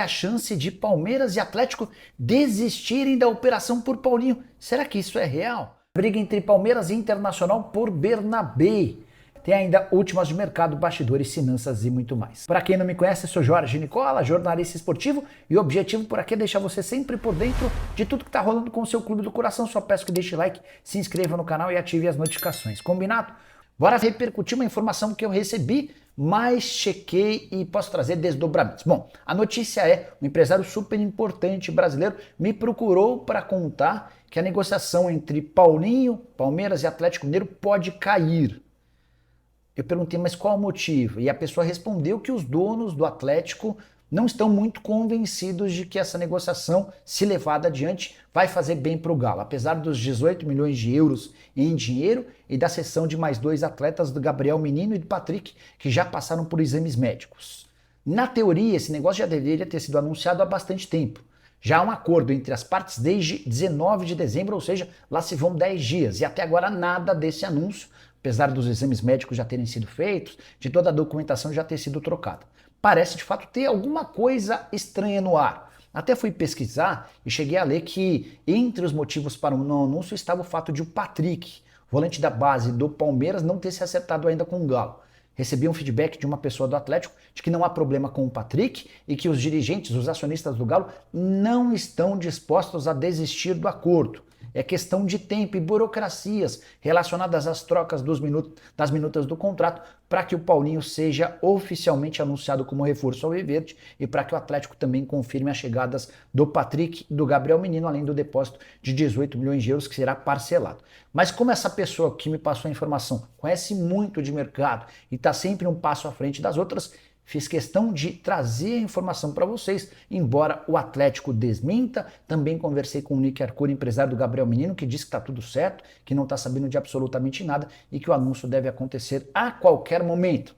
a chance de Palmeiras e Atlético desistirem da operação por Paulinho. Será que isso é real? Briga entre Palmeiras e Internacional por Bernabé. Tem ainda últimas de mercado, bastidores, finanças e muito mais. Para quem não me conhece, eu sou Jorge Nicola, jornalista esportivo, e o objetivo por aqui é deixar você sempre por dentro de tudo que está rolando com o seu clube do coração. Só peço que deixe like, se inscreva no canal e ative as notificações. Combinado? Bora repercutir uma informação que eu recebi, mas chequei e posso trazer desdobramentos. Bom, a notícia é: um empresário super importante brasileiro me procurou para contar que a negociação entre Paulinho, Palmeiras e Atlético Mineiro pode cair. Eu perguntei, mas qual o motivo? E a pessoa respondeu que os donos do Atlético não estão muito convencidos de que essa negociação, se levada adiante, vai fazer bem para o Galo. Apesar dos 18 milhões de euros em dinheiro e da cessão de mais dois atletas, do Gabriel Menino e do Patrick, que já passaram por exames médicos. Na teoria, esse negócio já deveria ter sido anunciado há bastante tempo. Já há um acordo entre as partes desde 19 de dezembro, ou seja, lá se vão 10 dias, e até agora nada desse anúncio, apesar dos exames médicos já terem sido feitos, de toda a documentação já ter sido trocada. Parece de fato ter alguma coisa estranha no ar. Até fui pesquisar e cheguei a ler que entre os motivos para o não anúncio estava o fato de o Patrick, volante da base do Palmeiras, não ter se acertado ainda com o Galo. Recebi um feedback de uma pessoa do Atlético de que não há problema com o Patrick e que os dirigentes, os acionistas do Galo, não estão dispostos a desistir do acordo. É questão de tempo e burocracias relacionadas às trocas das minutas do contrato para que o Paulinho seja oficialmente anunciado como reforço ao Alviverde e para que o Atlético também confirme as chegadas do Patrick e do Gabriel Menino, além do depósito de 18 milhões de euros que será parcelado. Mas como essa pessoa que me passou a informação conhece muito de mercado e está sempre um passo à frente das outras, fiz questão de trazer a informação para vocês, embora o Atlético desminta. Também conversei com o Nick Arcuri, empresário do Gabriel Menino, que disse que está tudo certo, que não está sabendo de absolutamente nada e que o anúncio deve acontecer a qualquer momento.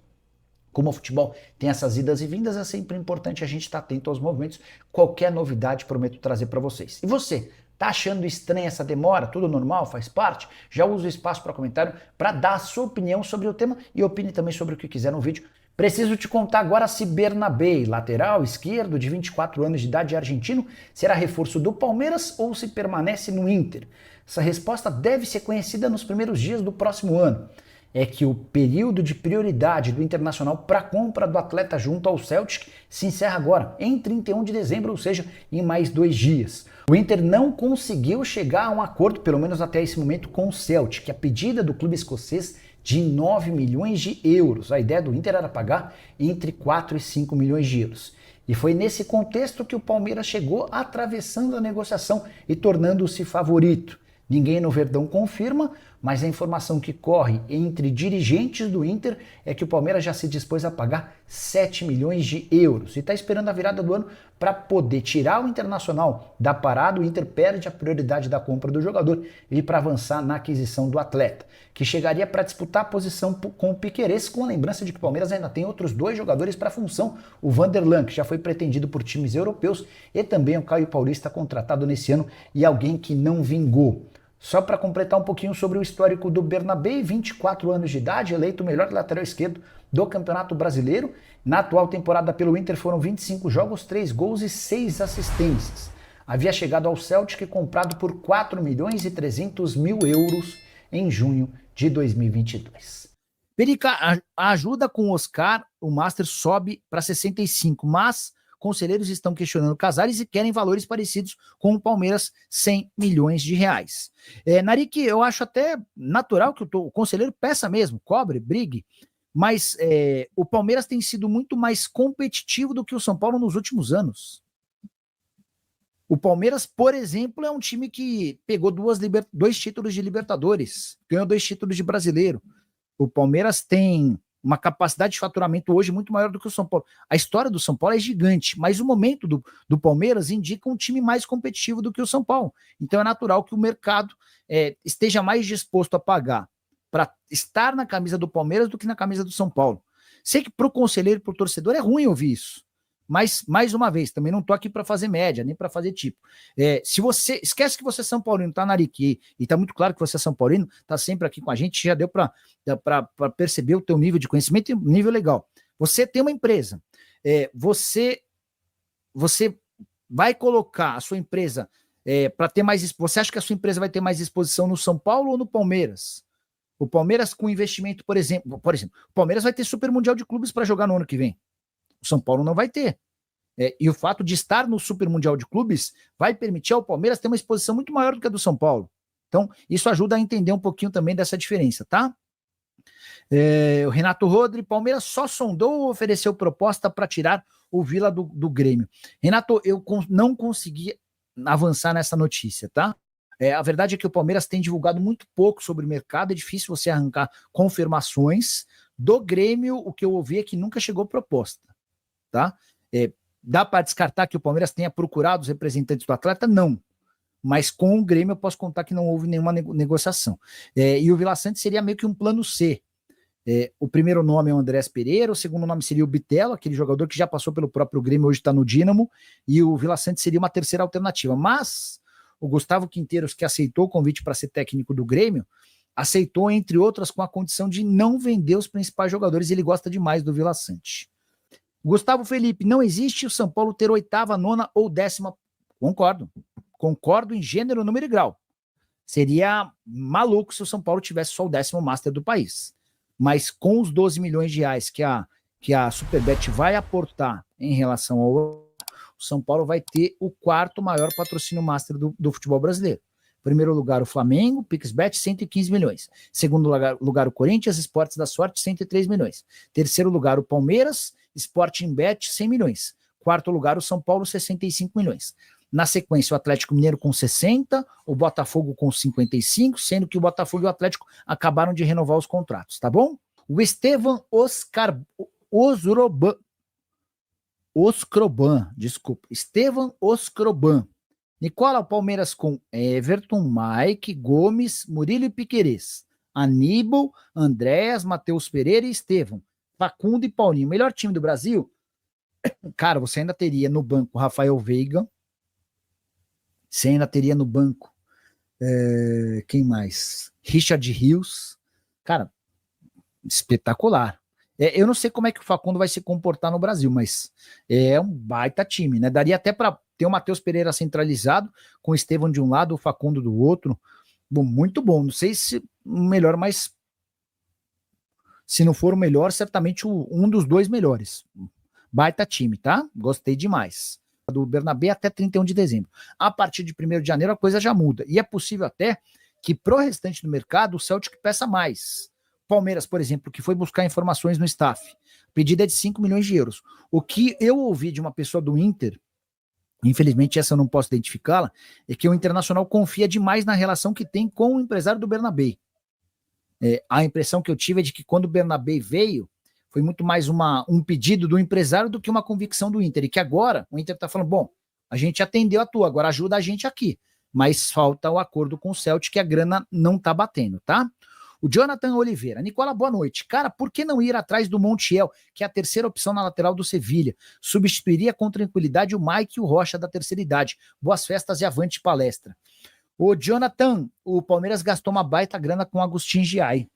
Como o futebol tem essas idas e vindas, é sempre importante a gente estar atento aos movimentos. Qualquer novidade prometo trazer para vocês. E você? Tá achando estranha essa demora? Tudo normal? Faz parte? Já usa o espaço para comentário para dar a sua opinião sobre o tema e opine também sobre o que quiser no vídeo. Preciso te contar agora se Bernabé, lateral esquerdo de 24 anos de idade, argentino, será reforço do Palmeiras ou se permanece no Inter. Essa resposta deve ser conhecida nos primeiros dias do próximo ano. É que o período de prioridade do Internacional para a compra do atleta junto ao Celtic se encerra agora, em 31 de dezembro, ou seja, em mais 2 dias. O Inter não conseguiu chegar a um acordo, pelo menos até esse momento, com o Celtic, a pedida do clube escocês de 9 milhões de euros. A ideia do Inter era pagar entre 4 e 5 milhões de euros. E foi nesse contexto que o Palmeiras chegou atravessando a negociação e tornando-se favorito. Ninguém no Verdão confirma, mas a informação que corre entre dirigentes do Inter é que o Palmeiras já se dispôs a pagar 7 milhões de euros e está esperando a virada do ano para poder tirar o Internacional da parada. O Inter perde a prioridade da compra do jogador e para avançar na aquisição do atleta, que chegaria para disputar a posição com o Piquerez, com a lembrança de que o Palmeiras ainda tem outros 2 jogadores para a função, o Vanderlan, que já foi pretendido por times europeus, e também o Caio Paulista, contratado nesse ano, e alguém que não vingou. Só para completar um pouquinho sobre o histórico do Bernabé, 24 anos de idade, eleito o melhor lateral esquerdo do Campeonato Brasileiro. Na atual temporada pelo Inter foram 25 jogos, 3 gols e 6 assistências. Havia chegado ao Celtic comprado por 4 milhões e 300 mil euros em junho de 2022. Perica, a ajuda com o Oscar, o Master sobe para 65, mas conselheiros estão questionando Casares e querem valores parecidos com o Palmeiras, 100 milhões de reais. Narique, eu acho até natural que o conselheiro peça mesmo, cobre, brigue, mas o Palmeiras tem sido muito mais competitivo do que o São Paulo nos últimos anos. O Palmeiras, por exemplo, é um time que pegou 2 títulos de Libertadores, ganhou 2 títulos de Brasileiro. O Palmeiras tem uma capacidade de faturamento hoje muito maior do que o São Paulo. A história do São Paulo é gigante, mas o momento do Palmeiras indica um time mais competitivo do que o São Paulo. Então é natural que o mercado esteja mais disposto a pagar para estar na camisa do Palmeiras do que na camisa do São Paulo. Sei que para o conselheiro e para o torcedor é ruim ouvir isso, mas, mais uma vez, também não estou aqui para fazer média, nem para fazer tipo. Se você esquece que você é São Paulino, está na Ariquê, e está muito claro que você é São Paulino, está sempre aqui com a gente, já deu para perceber o teu nível de conhecimento e um nível legal. Você tem uma empresa, você você vai colocar a sua empresa para ter mais... Você acha que a sua empresa vai ter mais exposição no São Paulo ou no Palmeiras? O Palmeiras com investimento, por exemplo, o Palmeiras vai ter Super Mundial de Clubes para jogar no ano que vem. O São Paulo não vai ter. E o fato de estar no Super Mundial de Clubes vai permitir ao Palmeiras ter uma exposição muito maior do que a do São Paulo. Então, isso ajuda a entender um pouquinho também dessa diferença, tá? O Renato Rodri, Palmeiras só sondou ou ofereceu proposta para tirar o Vila do Grêmio? Renato, eu não consegui avançar nessa notícia, tá? A verdade é que o Palmeiras tem divulgado muito pouco sobre o mercado, é difícil você arrancar confirmações. Do Grêmio, o que eu ouvi é que nunca chegou proposta, tá? Dá para descartar que o Palmeiras tenha procurado os representantes do atleta? Não. Mas com o Grêmio eu posso contar que não houve nenhuma negociação. E o Vila Sante seria meio que um plano C. O primeiro nome é o Andrés Pereira, o segundo nome seria o Bitelo, aquele jogador que já passou pelo próprio Grêmio, hoje está no Dínamo, e o Vila Sante seria uma terceira alternativa. Mas o Gustavo Quinteiros, que aceitou o convite para ser técnico do Grêmio, aceitou, entre outras, com a condição de não vender os principais jogadores, ele gosta demais do Vila Sante. Gustavo Felipe, não existe o São Paulo ter 8ª, 9ª ou 10ª. Concordo em gênero, número e grau. Seria maluco se o São Paulo tivesse só o 10º Master do país. Mas com os 12 milhões de reais que a Superbet vai aportar em relação ao... O São Paulo vai ter o 4º maior patrocínio Master do futebol brasileiro. Primeiro lugar o Flamengo, PixBet, 115 milhões. Segundo lugar o Corinthians, Esportes da Sorte, 103 milhões. Terceiro lugar o Palmeiras, Sporting Bet, 100 milhões. Quarto lugar o São Paulo, 65 milhões. Na sequência, o Atlético Mineiro com 60, o Botafogo com 55, sendo que o Botafogo e o Atlético acabaram de renovar os contratos, tá bom? O Estevan Estevan Oscroban. Nicola, o Palmeiras com Everton, Mike, Gomes, Murilo e Piquerez. Aníbal, Andréas, Matheus Pereira e Estevam. Facundo e Paulinho. Melhor time do Brasil? Cara, você ainda teria no banco Rafael Veiga. Você ainda teria no banco quem mais? Richard Rios. Cara, espetacular. Eu não sei como é que o Facundo vai se comportar no Brasil, mas é um baita time, né? Daria até para ter o Matheus Pereira centralizado, com o Estevam de um lado, o Facundo do outro. Bom, muito bom. Não sei se o melhor, mas se não for o melhor, certamente um dos dois melhores. Baita time, tá? Gostei demais. Do Bernabé até 31 de dezembro. A partir de 1º de janeiro a coisa já muda. E é possível até que pro restante do mercado o Celtic peça mais. Palmeiras, por exemplo, que foi buscar informações no staff. O pedido é de 5 milhões de euros. O que eu ouvi de uma pessoa do Inter, infelizmente essa eu não posso identificá-la, é que o Internacional confia demais na relação que tem com o empresário do Bernabé. A impressão que eu tive é de que quando o Bernabé veio, foi muito mais um pedido do empresário do que uma convicção do Inter. E que agora o Inter está falando, bom, a gente atendeu a tua, agora ajuda a gente aqui. Mas falta o acordo com o Celtic, que a grana não tá batendo, tá? O Jonathan Oliveira. Nicola, boa noite. Cara, por que não ir atrás do Montiel, que é a terceira opção na lateral do Sevilha? Substituiria com tranquilidade o Mike e o Rocha da terceira idade. Boas festas e avante palestra. O Jonathan, o Palmeiras gastou uma baita grana com o Agustin Giai.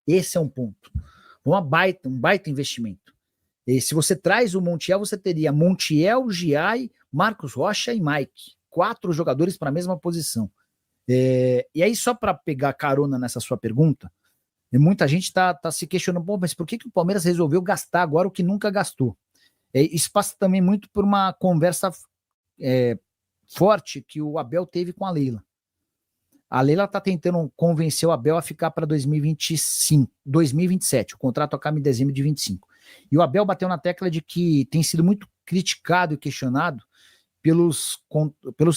Esse é um ponto. Um baita investimento. E se você traz o Montiel, você teria Montiel, Giai, Marcos Rocha e Mike. 4 jogadores para a mesma posição. E aí, só para pegar carona nessa sua pergunta, muita gente está se questionando, bom, mas por que o Palmeiras resolveu gastar agora o que nunca gastou? Isso passa também muito por uma conversa forte que o Abel teve com a Leila. A Leila está tentando convencer o Abel a ficar para 2027. O contrato acaba em dezembro de 25. E o Abel bateu na tecla de que tem sido muito criticado e questionado pelos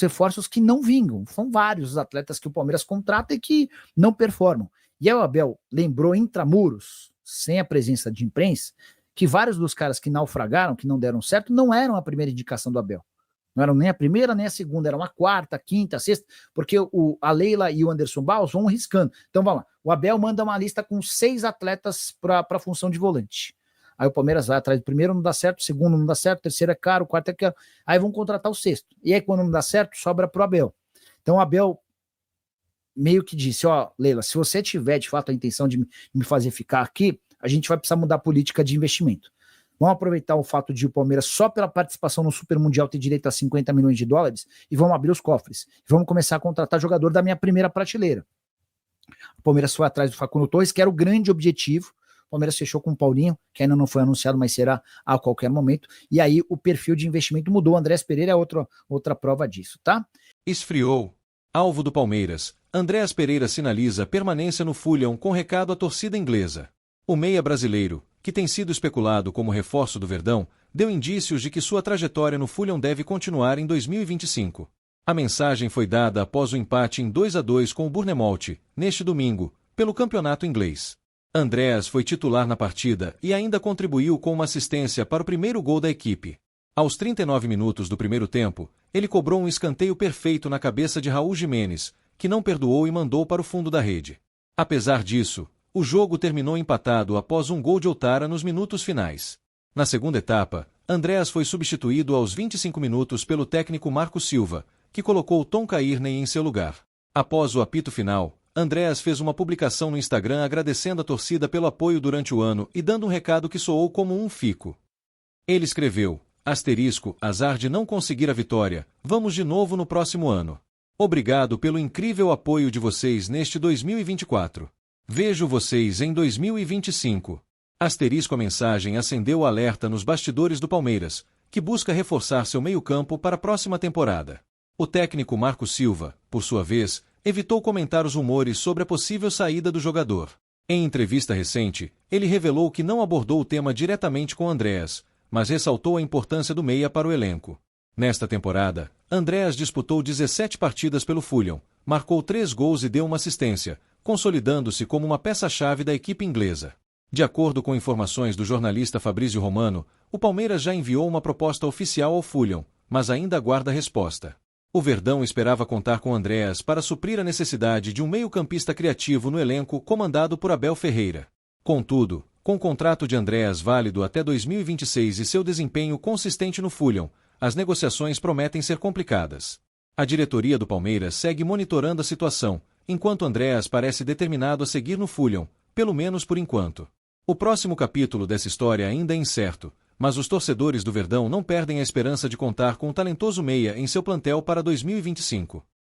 reforços que não vingam. São vários os atletas que o Palmeiras contrata e que não performam. E aí o Abel lembrou intramuros, sem a presença de imprensa, que vários dos caras que naufragaram, que não deram certo, não eram a primeira indicação do Abel. Não eram nem a primeira, nem a segunda, eram a quarta, a quinta, a sexta, porque a Leila e o Anderson Barros vão riscando. Então vamos lá, o Abel manda uma lista com 6 atletas para a função de volante. Aí o Palmeiras vai atrás do primeiro, não dá certo, o segundo não dá certo, o terceiro é caro, o quarto é caro. Aí vão contratar o 6º. E aí quando não dá certo, sobra pro Abel. Então o Abel meio que disse, Leila, se você tiver de fato a intenção de me fazer ficar aqui, a gente vai precisar mudar a política de investimento. Vamos aproveitar o fato de o Palmeiras, só pela participação no Super Mundial, ter direito a 50 milhões de dólares e vamos abrir os cofres. Vamos começar a contratar jogador da minha primeira prateleira. O Palmeiras foi atrás do Facundo Torres, que era o grande objetivo. O Palmeiras fechou com o Paulinho, que ainda não foi anunciado, mas será a qualquer momento. E aí o perfil de investimento mudou. O Andrés Pereira é outra prova disso, tá? Esfriou. Alvo do Palmeiras. Andrés Pereira sinaliza permanência no Fulham com recado à torcida inglesa. O meia brasileiro, que tem sido especulado como reforço do Verdão, deu indícios de que sua trajetória no Fulham deve continuar em 2025. A mensagem foi dada após o empate em 2-2 com o Bournemouth, neste domingo, pelo campeonato inglês. Andrés foi titular na partida e ainda contribuiu com uma assistência para o primeiro gol da equipe. Aos 39 minutos do primeiro tempo, ele cobrou um escanteio perfeito na cabeça de Raul Jimenez, que não perdoou e mandou para o fundo da rede. Apesar disso, o jogo terminou empatado após um gol de Outara nos minutos finais. Na segunda etapa, Andrés foi substituído aos 25 minutos pelo técnico Marco Silva, que colocou Tom Cairney em seu lugar. Após o apito final, Andrés fez uma publicação no Instagram agradecendo a torcida pelo apoio durante o ano e dando um recado que soou como um fico. Ele escreveu: azar de não conseguir a vitória, vamos de novo no próximo ano. Obrigado pelo incrível apoio de vocês neste 2024. Vejo vocês em 2025. A mensagem acendeu o alerta nos bastidores do Palmeiras, que busca reforçar seu meio-campo para a próxima temporada. O técnico Marco Silva, por sua vez, evitou comentar os rumores sobre a possível saída do jogador. Em entrevista recente, ele revelou que não abordou o tema diretamente com Andrés, mas ressaltou a importância do meia para o elenco. Nesta temporada, Andrés disputou 17 partidas pelo Fulham, marcou 3 gols e deu uma assistência, consolidando-se como uma peça-chave da equipe inglesa. De acordo com informações do jornalista Fabrício Romano, o Palmeiras já enviou uma proposta oficial ao Fulham, mas ainda aguarda resposta. O Verdão esperava contar com Andrés para suprir a necessidade de um meio-campista criativo no elenco comandado por Abel Ferreira. Contudo, com o contrato de Andrés válido até 2026 e seu desempenho consistente no Fulham, as negociações prometem ser complicadas. A diretoria do Palmeiras segue monitorando a situação, enquanto Andrés parece determinado a seguir no Fulham, pelo menos por enquanto. O próximo capítulo dessa história ainda é incerto, mas os torcedores do Verdão não perdem a esperança de contar com o talentoso meia em seu plantel para 2025.